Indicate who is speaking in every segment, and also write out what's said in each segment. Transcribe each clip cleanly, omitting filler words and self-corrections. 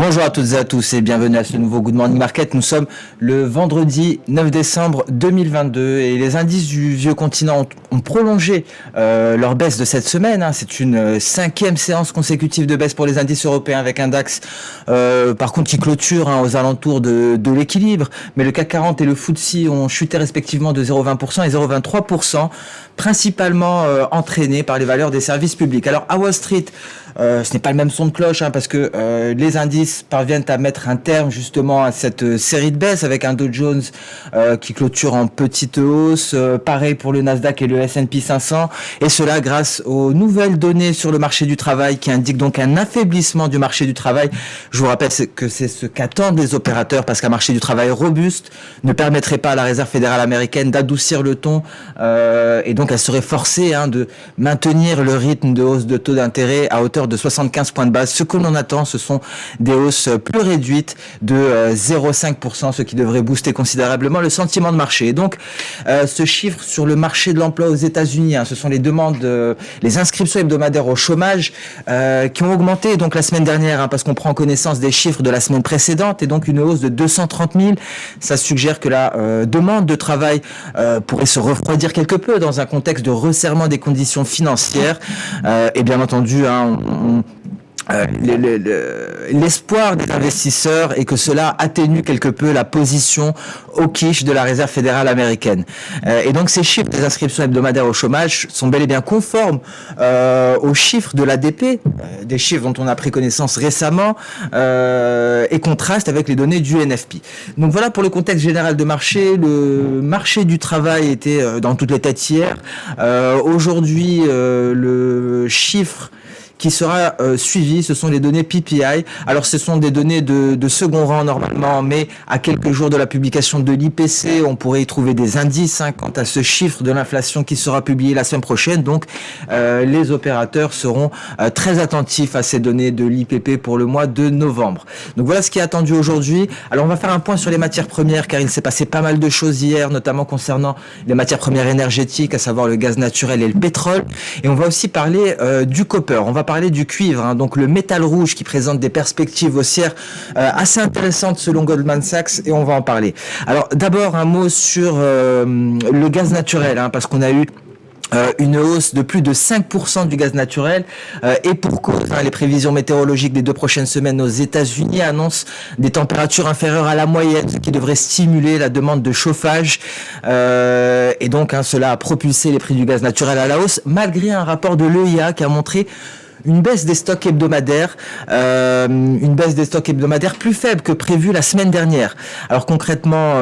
Speaker 1: Bonjour à toutes et à tous et bienvenue à ce nouveau Good Morning Market. Nous sommes le vendredi 9 décembre 2022 et les indices du vieux continent ont prolongé leur baisse de cette semaine. C'est une cinquième séance consécutive de baisse pour les indices européens avec un DAX par contre qui clôture aux alentours de l'équilibre. Mais le CAC 40 et le FTSE ont chuté respectivement de 0,20% et 0,23%, principalement entraînés par les valeurs des services publics. Alors à Wall Street, ce n'est pas le même son de cloche parce que les indices parviennent à mettre un terme justement à cette série de baisses avec un Dow Jones qui clôture en petite hausse, pareil pour le Nasdaq et le S&P 500, et cela grâce aux nouvelles données sur le marché du travail qui indiquent donc un affaiblissement du marché du travail. Je vous rappelle que c'est ce qu'attendent les opérateurs parce qu'un marché du travail robuste ne permettrait pas à la Réserve fédérale américaine d'adoucir le ton et donc elle serait forcée de maintenir le rythme de hausse de taux d'intérêt à hauteur de 75 points de base. Ce que l'on attend, ce sont des hausses plus réduites de 0,5%, ce qui devrait booster considérablement le sentiment de marché. Et donc, ce chiffre sur le marché de l'emploi aux États-Unis, ce sont les demandes, les inscriptions hebdomadaires au chômage qui ont augmenté donc la semaine dernière, parce qu'on prend connaissance des chiffres de la semaine précédente, et donc une hausse de 230 000. Ça suggère que la demande de travail pourrait se refroidir quelque peu dans un contexte de resserrement des conditions financières. Et bien entendu, l'espoir des investisseurs est que cela atténue quelque peu la position au quiche de la Réserve fédérale américaine. Et donc ces chiffres des inscriptions hebdomadaires au chômage sont bel et bien conformes aux chiffres de l'ADP, des chiffres dont on a pris connaissance récemment, et contrastent avec les données du NFP. Donc voilà pour le contexte général de marché. Le marché du travail était dans toutes les têtes hier. Aujourd'hui, le chiffre qui sera suivi, ce sont les données PPI. Alors ce sont des données de second rang normalement, mais à quelques jours de la publication de l'IPC, on pourrait y trouver des indices quant à ce chiffre de l'inflation qui sera publié la semaine prochaine. Donc les opérateurs seront très attentifs à ces données de l'IPP pour le mois de novembre. Donc voilà ce qui est attendu aujourd'hui. Alors on va faire un point sur les matières premières car il s'est passé pas mal de choses hier, notamment concernant les matières premières énergétiques, à savoir le gaz naturel et le pétrole. Et on va aussi parler du copper. On va parler du cuivre, donc le métal rouge qui présente des perspectives haussières assez intéressantes selon Goldman Sachs, et on va en parler. Alors d'abord un mot sur le gaz naturel, parce qu'on a eu une hausse de plus de 5% du gaz naturel, et pour cause, les prévisions météorologiques des 2 prochaines semaines aux États-Unis annoncent des températures inférieures à la moyenne, ce qui devrait stimuler la demande de chauffage, et donc cela a propulsé les prix du gaz naturel à la hausse, malgré un rapport de l'EIA qui a montré une baisse des stocks hebdomadaires, plus faible que prévu la semaine dernière. Alors concrètement,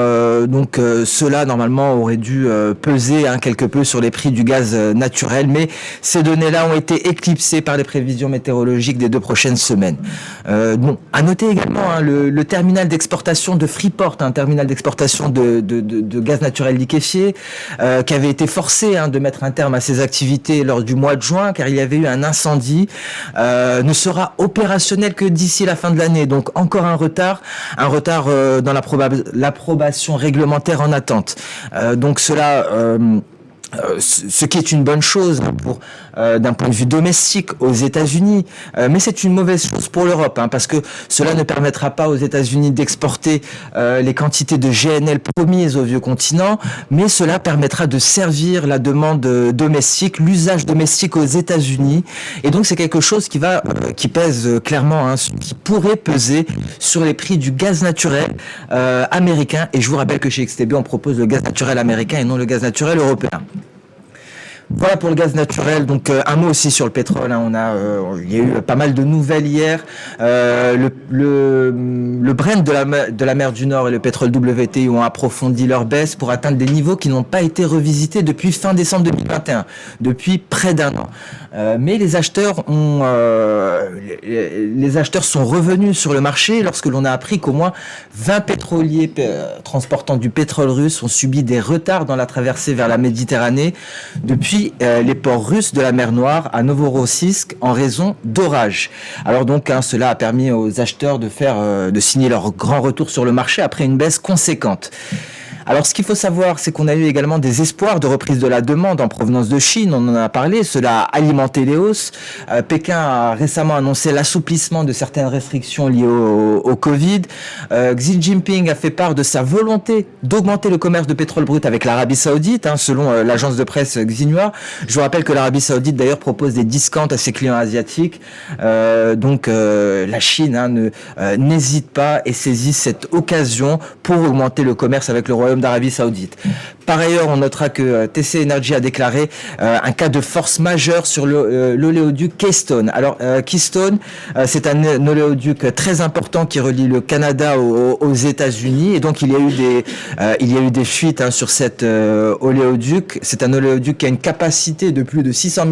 Speaker 1: cela normalement aurait dû peser quelque peu sur les prix du gaz naturel, mais ces données-là ont été éclipsées par les prévisions météorologiques des 2 prochaines semaines. À noter également le terminal d'exportation de Freeport, un terminal d'exportation de gaz naturel liquéfié, qui avait été forcé de mettre un terme à ses activités lors du mois de juin, car il y avait eu un incendie. Ne sera opérationnel que d'ici la fin de l'année. Donc encore un retard dans l'approbation réglementaire en attente. Donc cela... ce qui est une bonne chose d'un point de vue domestique aux États-Unis, mais c'est une mauvaise chose pour l'Europe, parce que cela ne permettra pas aux États-Unis d'exporter les quantités de GNL promises au vieux continent, mais cela permettra de servir la demande domestique, l'usage domestique aux États-Unis, et donc c'est quelque chose qui pèse clairement, qui pourrait peser sur les prix du gaz naturel américain. Et je vous rappelle que chez XTB on propose le gaz naturel américain et non le gaz naturel européen. Voilà pour le gaz naturel. Donc un mot aussi sur le pétrole. Il y a eu pas mal de nouvelles hier. Le Brent de la mer du Nord et le pétrole WTI ont approfondi leur baisse pour atteindre des niveaux qui n'ont pas été revisités depuis fin décembre 2021, depuis près d'un an. Mais les acheteurs sont revenus sur le marché lorsque l'on a appris qu'au moins 20 pétroliers transportant du pétrole russe ont subi des retards dans la traversée vers la Méditerranée depuis les ports russes de la mer Noire à Novorossiysk en raison d'orages. Alors donc cela a permis aux acheteurs de signer leur grand retour sur le marché après une baisse conséquente. Alors, ce qu'il faut savoir, c'est qu'on a eu également des espoirs de reprise de la demande en provenance de Chine. On en a parlé. Cela a alimenté les hausses. Pékin a récemment annoncé l'assouplissement de certaines restrictions liées au Covid. Xi Jinping a fait part de sa volonté d'augmenter le commerce de pétrole brut avec l'Arabie Saoudite, selon l'agence de presse Xinhua. Je vous rappelle que l'Arabie Saoudite, d'ailleurs, propose des discounts à ses clients asiatiques. Donc, la Chine n'hésite pas et saisit cette occasion pour augmenter le commerce avec le Royaume d'Arabie Saoudite. Par ailleurs, on notera que TC Energy a déclaré un cas de force majeure sur l'oléoduc Keystone. Alors, Keystone, c'est un oléoduc très important qui relie le Canada aux États-Unis, et donc il y a eu des fuites sur cet oléoduc. C'est un oléoduc qui a une capacité de plus de 600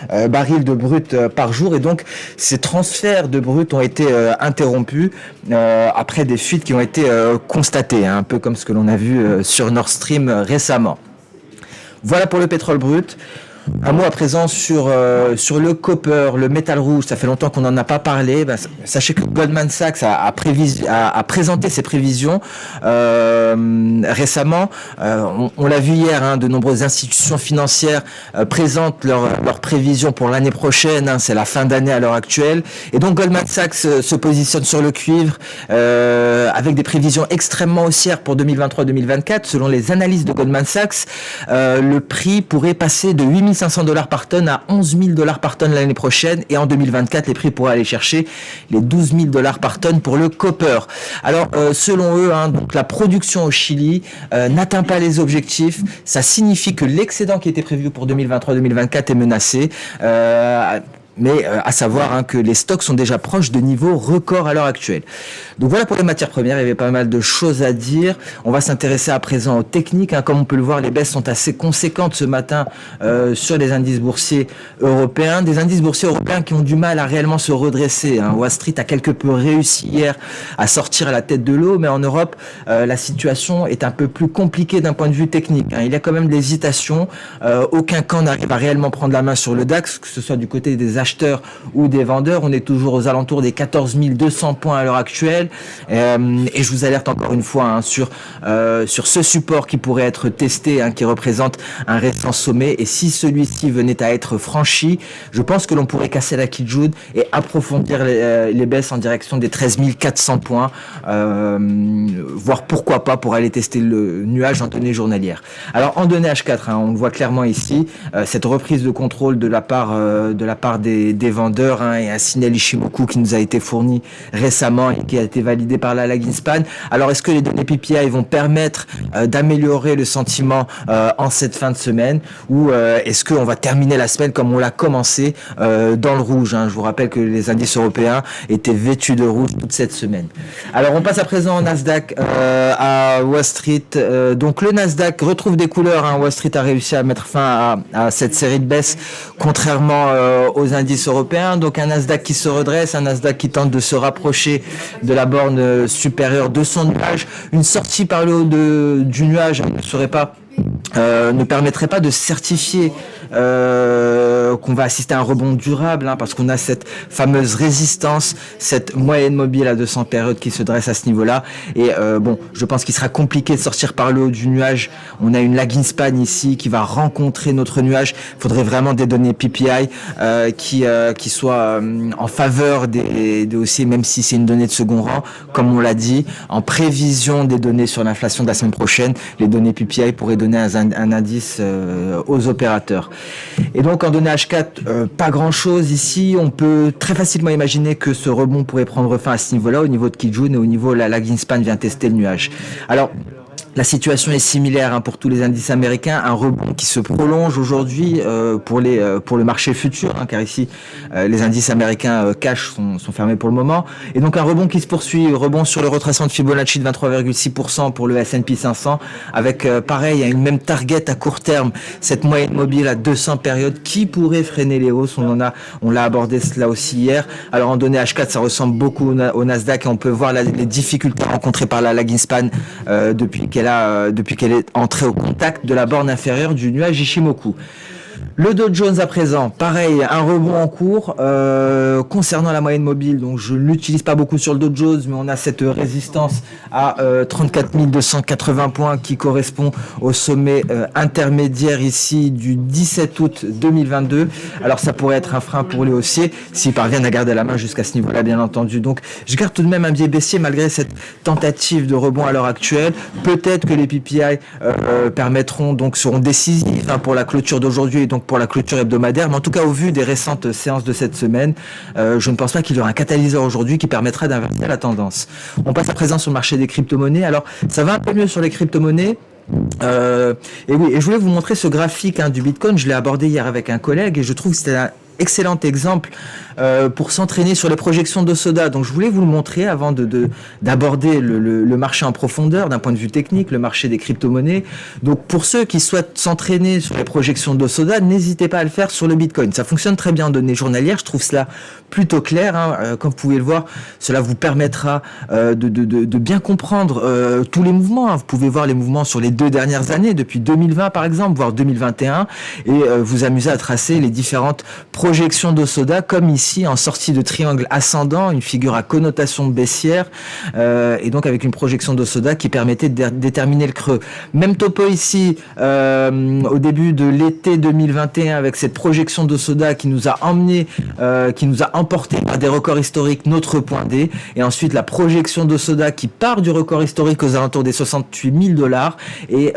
Speaker 1: 000 barils de brut par jour, et donc ces transferts de brut ont été interrompus après des fuites qui ont été constatées, un peu comme ce que l'on a vu sur Nord Stream récemment. Voilà pour le pétrole brut. Un mot à présent sur le copper, le métal rouge. Ça fait longtemps qu'on n'en a pas parlé. Sachez que Goldman Sachs a présenté ses prévisions récemment. On l'a vu hier, de nombreuses institutions financières présentent leurs prévisions pour l'année prochaine. C'est la fin d'année à l'heure actuelle. Et donc Goldman Sachs se positionne sur le cuivre avec des prévisions extrêmement haussières pour 2023-2024. Selon les analyses de Goldman Sachs, le prix pourrait passer de 8 500 $ par tonne à 11 000 $ par tonne l'année prochaine, et en 2024 les prix pourraient aller chercher les 12 000 $ par tonne pour le copper. Alors selon eux, donc la production au Chili n'atteint pas les objectifs. Ça signifie que l'excédent qui était prévu pour 2023-2024 est menacé. Mais à savoir que les stocks sont déjà proches de niveaux records à l'heure actuelle. Donc voilà pour les matières premières, il y avait pas mal de choses à dire. On va s'intéresser à présent aux techniques. Comme on peut le voir, les baisses sont assez conséquentes ce matin sur les indices boursiers européens. Des indices boursiers européens qui ont du mal à réellement se redresser. Wall Street a quelque peu réussi hier à sortir à la tête de l'eau, mais en Europe, la situation est un peu plus compliquée d'un point de vue technique. Il y a quand même de l'hésitation. Aucun camp n'arrive à réellement prendre la main sur le DAX, que ce soit du côté des acheteurs ou des vendeurs. On est toujours aux alentours des 14 200 points à l'heure actuelle, et je vous alerte encore une fois sur ce support qui pourrait être testé, qui représente un récent sommet, et si celui-ci venait à être franchi, je pense que l'on pourrait casser la Kijun et approfondir les baisses en direction des 13 400 points, voire pourquoi pas pour aller tester le nuage en données journalières. Alors en données H4, on le voit clairement ici, cette reprise de contrôle de la part des vendeurs, et un signal Ishimoku qui nous a été fourni récemment et qui a été validé par la Laginspan. Alors est-ce que les données PPI vont permettre d'améliorer le sentiment en cette fin de semaine, ou est-ce qu'on va terminer la semaine comme on l'a commencé dans le rouge? Je vous rappelle que les indices européens étaient vêtus de rouge toute cette semaine. Alors on passe à présent au Nasdaq à Wall Street. Donc le Nasdaq retrouve des couleurs. Wall Street a réussi à mettre fin à cette série de baisses, contrairement aux indices européens. Donc un Nasdaq qui se redresse, un Nasdaq qui tente de se rapprocher de la borne supérieure de son nuage. Une sortie par le haut du nuage ne permettrait pas de certifier qu'on va assister à un rebond durable, parce qu'on a cette fameuse résistance, cette moyenne mobile à 200 périodes qui se dresse à ce niveau-là. Et je pense qu'il sera compliqué de sortir par le haut du nuage. On a une Laginspan ici qui va rencontrer notre nuage. Il faudrait vraiment des données PPI qui soient en faveur des haussiers, même si c'est une donnée de second rang. Comme on l'a dit, en prévision des données sur l'inflation de la semaine prochaine, les données PPI pourraient donner un indice aux opérateurs. Et donc en données H4, pas grand chose ici. On peut très facilement imaginer que ce rebond pourrait prendre fin à ce niveau-là, au niveau de Kijun, et au niveau la Laginspan vient tester le nuage. Alors la situation est similaire pour tous les indices américains, un rebond qui se prolonge aujourd'hui pour le marché futur, car ici les indices américains cash sont fermés pour le moment, et donc un rebond qui se poursuit, rebond sur le retracement de Fibonacci de 23,6% pour le S&P 500, avec pareil une même target à court terme, cette moyenne mobile à 200 périodes qui pourrait freiner les hausses. On l'a abordé cela aussi hier. Alors en données H4, ça ressemble beaucoup au Nasdaq, et on peut voir les difficultés rencontrées par la Laginspan depuis qu'elle est entrée au contact de la borne inférieure du nuage Ishimoku. Le Dow Jones à présent, pareil, un rebond en cours. Concernant la moyenne mobile, donc je ne l'utilise pas beaucoup sur le Dow Jones, mais on a cette résistance à 34 280 points qui correspond au sommet intermédiaire ici du 17 août 2022. Alors ça pourrait être un frein pour les haussiers s'ils parviennent à garder la main jusqu'à ce niveau-là, bien entendu. Donc je garde tout de même un biais baissier malgré cette tentative de rebond à l'heure actuelle. Peut-être que les PPI seront décisifs pour la clôture d'aujourd'hui et donc pour la clôture hebdomadaire, mais en tout cas au vu des récentes séances de cette semaine, je ne pense pas qu'il y aura un catalyseur aujourd'hui qui permettra d'inverser la tendance. On passe à présent sur le marché des crypto-monnaies. Alors ça va un peu mieux sur les crypto-monnaies. Et je voulais vous montrer ce graphique du Bitcoin. Je l'ai abordé hier avec un collègue et je trouve que c'était un excellent exemple pour s'entraîner sur les projections de Soda. Donc je voulais vous le montrer avant d'aborder le marché en profondeur d'un point de vue technique, le marché des crypto-monnaies. Donc pour ceux qui souhaitent s'entraîner sur les projections de Soda, n'hésitez pas à le faire sur le Bitcoin. Ça fonctionne très bien en données journalières, je trouve cela plutôt clair. Comme vous pouvez le voir, cela vous permettra de bien comprendre tous les mouvements. Vous pouvez voir les mouvements sur les 2 dernières années, depuis 2020 par exemple, voire 2021, et vous amuser à tracer les différentes projections de Soda, comme ici en sortie de triangle ascendant, une figure à connotation baissière, et donc avec une projection de Soda qui permettait de déterminer le creux. Même topo ici au début de l'été 2021 avec cette projection de Soda qui nous a emporté par des records historiques, notre point D, et ensuite la projection de Soda qui part du record historique aux alentours des 68 000 $, et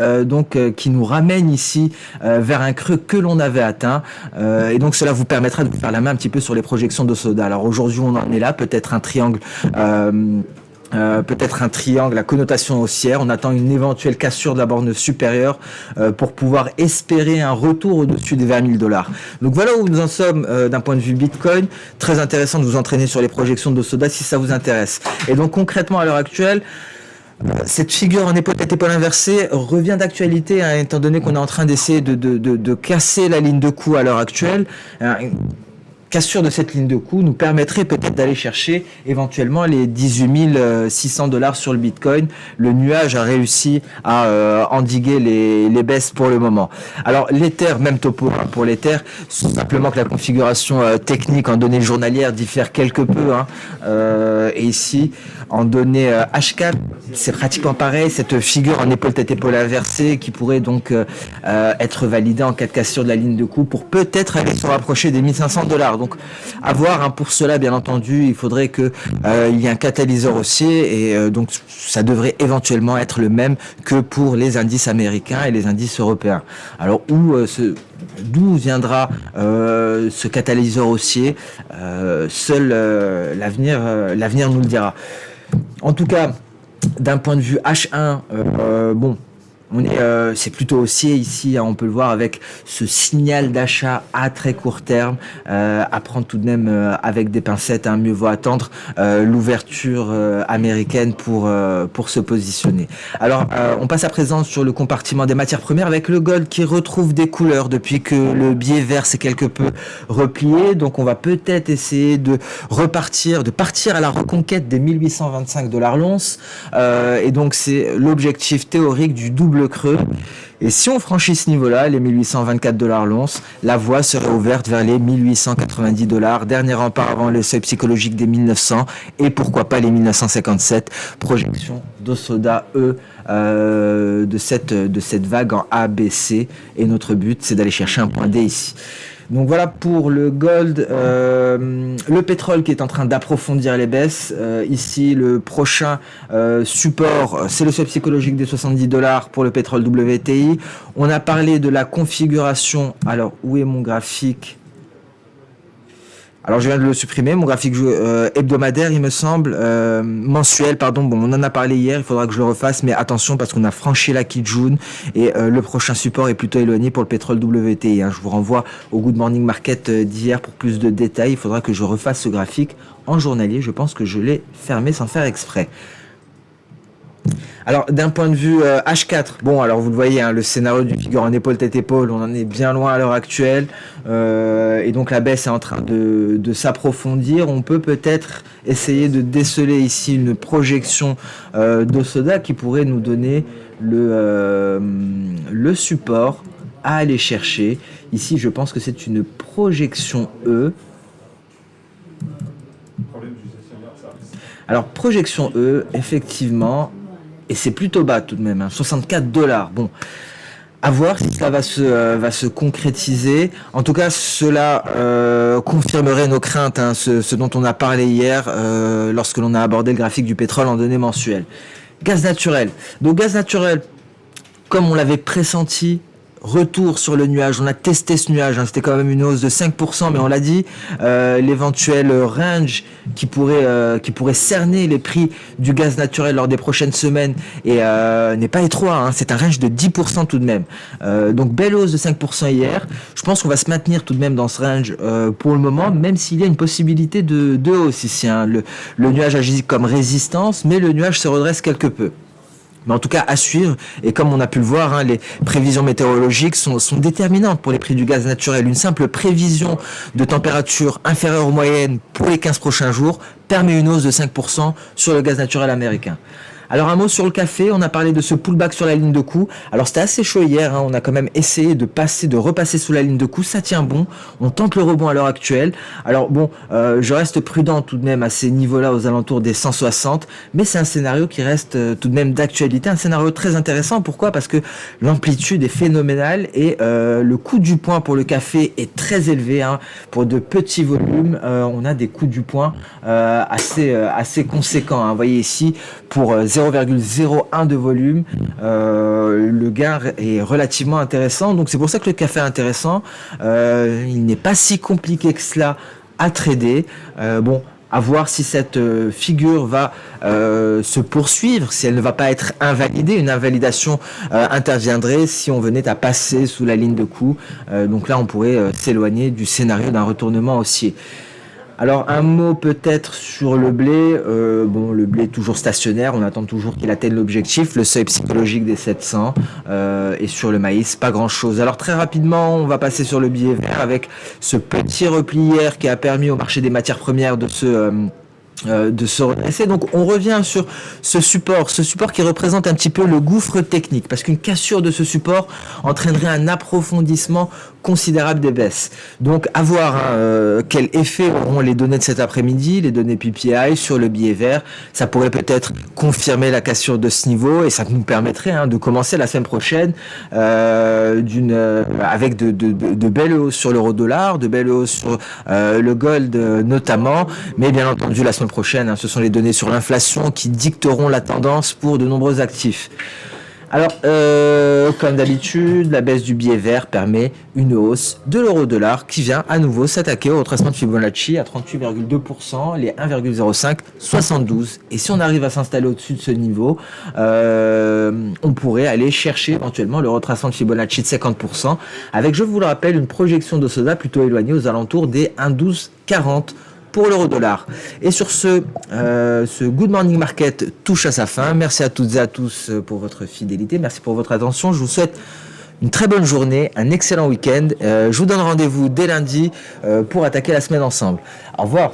Speaker 1: qui nous ramène ici vers un creux que l'on avait atteint, et donc cela vous permettra de faire la main un petit peu sur les projections de Soda. Alors aujourd'hui on en est là, peut-être un triangle à connotation haussière. On attend une éventuelle cassure de la borne supérieure pour pouvoir espérer un retour au-dessus des 20 000 $. Donc voilà où nous en sommes d'un point de vue Bitcoin. Très intéressant de vous entraîner sur les projections de Soda si ça vous intéresse. Et donc concrètement à l'heure actuelle, cette figure en épaule inversée revient d'actualité, étant donné qu'on est en train d'essayer de casser la ligne de coup à l'heure actuelle. Cassure de cette ligne de coup nous permettrait peut-être d'aller chercher éventuellement les 18 600 $ sur le Bitcoin. Le nuage a réussi à endiguer les baisses pour le moment. Alors l'Ether, même topo pour l'Ether, simplement que la configuration technique en données journalières diffère quelque peu. Et ici, en données H4, c'est pratiquement pareil. Cette figure en épaule-tête-épaule inversée qui pourrait donc être validée en cas de cassure de la ligne de coup pour peut-être aller se rapprocher des 1500 $. Donc à voir, pour cela bien entendu il faudrait que il y ait un catalyseur haussier, et donc ça devrait éventuellement être le même que pour les indices américains et les indices européens. Alors d'où viendra ce catalyseur haussier, seul l'avenir nous le dira. En tout cas, d'un point de vue H1, c'est plutôt haussier ici, on peut le voir avec ce signal d'achat à très court terme, à prendre tout de même avec des pincettes, mieux vaut attendre l'ouverture américaine pour se positionner. Alors on passe à présent sur le compartiment des matières premières avec le gold qui retrouve des couleurs depuis que le biais vert s'est quelque peu replié. Donc on va peut-être essayer de partir à la reconquête des 1825 $ l'once, et donc c'est l'objectif théorique du double creux. Et si on franchit ce niveau-là, les 1824 $ l'once, la voie serait ouverte vers les 1890 $. Dernier rempart avant le seuil psychologique des 1900 et pourquoi pas les 1957. Projection d'Osoda de cette vague en ABC. Et notre but, c'est d'aller chercher un point D ici. Donc voilà pour le gold. Le pétrole qui est en train d'approfondir les baisses. Ici, le prochain support, c'est le seuil psychologique des 70 $ pour le pétrole WTI. On a parlé de la configuration. Alors, où est mon graphique ? Alors je viens de le supprimer, mon graphique hebdomadaire il me semble, mensuel pardon, bon on en a parlé hier, il faudra que je le refasse, mais attention parce qu'on a franchi la Kijun et le prochain support est plutôt éloigné pour le pétrole WTI. Je vous renvoie au Good Morning Market d'hier pour plus de détails, il faudra que je refasse ce graphique en journalier, je pense que je l'ai fermé sans faire exprès. Alors d'un point de vue H4, bon alors vous le voyez, le scénario du figure en épaule-tête-épaule, on en est bien loin à l'heure actuelle, et donc la baisse est en train de s'approfondir. On peut peut-être essayer de déceler ici une projection d'Osoda qui pourrait nous donner le support à aller chercher. Ici, je pense que c'est une projection E. Alors, projection E, effectivement, et c'est plutôt bas tout de même, hein, $64. Bon, à voir si cela va se concrétiser. En tout cas, cela confirmerait nos craintes, hein, ce dont on a parlé hier lorsque l'on a abordé le graphique du pétrole en données mensuelles. Gaz naturel. Donc, gaz naturel, comme on l'avait pressenti, retour sur le nuage. On a testé ce nuage, hein. C'était quand même une hausse de 5%, mais on l'a dit, l'éventuel range qui pourrait cerner les prix du gaz naturel lors des prochaines semaines n'est pas étroit, hein. C'est un range de 10% tout de même. Donc belle hausse de 5% hier. Je pense qu'on va se maintenir tout de même dans ce range pour le moment, même s'il y a une possibilité de hausse ici, hein. Le nuage agit comme résistance, mais le nuage se redresse quelque peu. Mais en tout cas, à suivre, et comme on a pu le voir, hein, les prévisions météorologiques sont déterminantes pour les prix du gaz naturel. Une simple prévision de température inférieure aux moyennes pour les 15 prochains jours permet une hausse de 5% sur le gaz naturel américain. Alors un mot sur le café, on a parlé de ce pullback sur la ligne de coup. Alors c'était assez chaud hier, hein, on a quand même essayé de repasser sous la ligne de coup, ça tient bon, on tente le rebond à l'heure actuelle. Alors bon, je reste prudent tout de même à ces niveaux-là aux alentours des 160, mais c'est un scénario qui reste tout de même d'actualité, un scénario très intéressant. Pourquoi ? Parce que l'amplitude est phénoménale et le coût du point pour le café est très élevé, hein. Pour de petits volumes, on a des coûts du point assez conséquents, hein. Vous voyez ici, pour 0,01 de volume, le gain est relativement intéressant. Donc c'est pour ça que le café est intéressant. Il n'est pas si compliqué que cela à trader. Bon, à voir si cette figure va se poursuivre, si elle ne va pas être invalidée. Une invalidation interviendrait si on venait à passer sous la ligne de coup. Donc là, on pourrait s'éloigner du scénario d'un retournement haussier. Alors un mot peut-être sur le blé. Bon, le blé est toujours stationnaire, on attend toujours qu'il atteigne l'objectif, le seuil psychologique des 700. Et sur le maïs, pas grand-chose. Alors très rapidement, on va passer sur le billet vert avec ce petit repli hier qui a permis au marché des matières premières de se redresser. Donc on revient sur ce support qui représente un petit peu le gouffre technique, parce qu'une cassure de ce support entraînerait un approfondissement considérable des baisses. Donc à voir, hein, quel effet auront les données de cet après-midi, les données PPI sur le billet vert. Ça pourrait peut-être confirmer la cassure de ce niveau et ça nous permettrait, hein, de commencer la semaine prochaine avec de belles hausses sur l'euro-dollar, de belles hausses sur le gold notamment, mais bien entendu la semaine prochaine, hein, ce sont les données sur l'inflation qui dicteront la tendance pour de nombreux actifs. Alors, comme d'habitude, la baisse du billet vert permet une hausse de l'euro-dollar qui vient à nouveau s'attaquer au retracement de Fibonacci à 38,2%, les 1,0572. Et si on arrive à s'installer au-dessus de ce niveau, on pourrait aller chercher éventuellement le retracement de Fibonacci de 50%, avec, je vous le rappelle, une projection de Soda plutôt éloignée aux alentours des 1,1240 pour l'euro-dollar. Et sur ce Good Morning Market touche à sa fin. Merci à toutes et à tous pour votre fidélité. Merci pour votre attention. Je vous souhaite une très bonne journée, un excellent week-end. Je vous donne rendez-vous dès lundi pour attaquer la semaine ensemble. Au revoir.